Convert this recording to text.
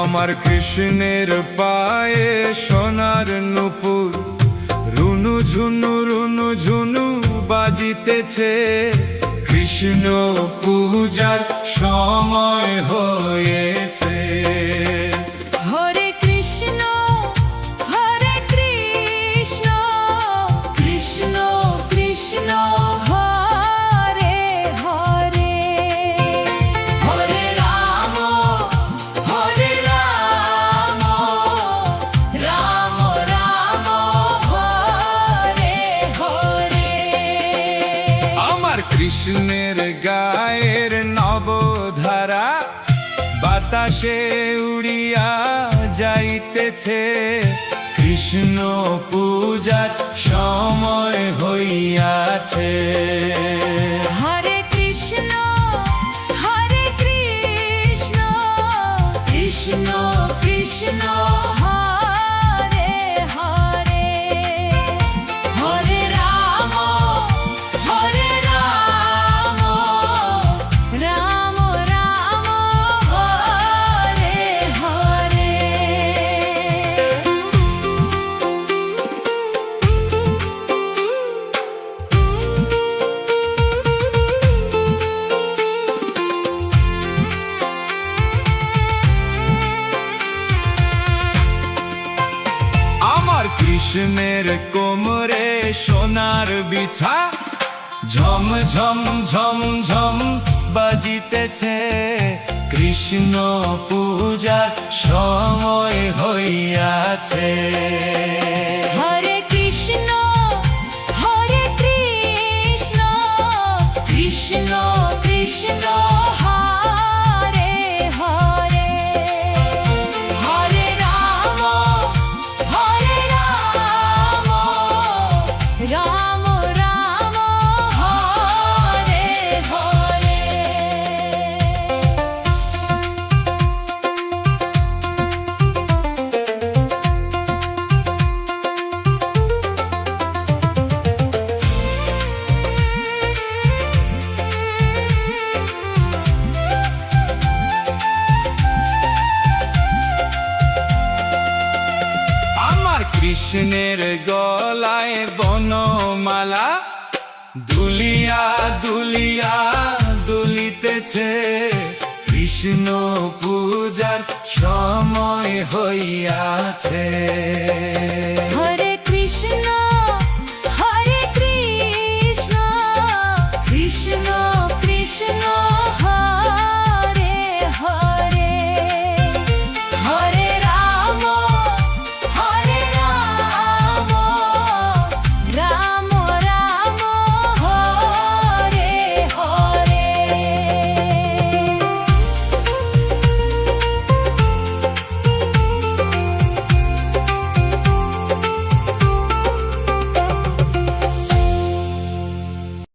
আমার কৃষ্ণের পায়ে সোনার নূপুর, রুনু ঝুনু বাজিতেছে। কৃষ্ণ পূজার সময় হয়েছে। হরে কৃষ্ণ হরে কৃষ্ণ, কৃষ্ণ কৃষ্ণ হরে হরে, হরে রাম রাম রাম হরে হরে। আমার কৃষ্ণের গায়ের নবধারা বাতাসে উড়িয়া যাইতেছে। কৃষ্ণ পূজার সময় হইয়াছে। হরে কৃষ্ণ হরে কৃষ্ণ, কৃষ্ণ কৃষ্ণ হরে হরে, হরে রাম রাম রাম হরে হরে। আমার কৃষ্ণের কোমরে সোনার বিছা, ঝম ঝম ঝম ঝম বাজিতেছে। কৃষ্ণ পূজার সময় হইয়াছে। হরে কৃষ্ণ হরে কৃষ্ণ, কৃষ্ণ কৃষ্ণ হরে হরে, হরে রাম রাম রাম হরে হরে। আমার কৃষ্ণের গলায় বনমালা দুলিয়া দুলিয়া দুলিতেছে। কৃষ্ণ পূজার সময় হইয়াছে। হরে কৃষ্ণ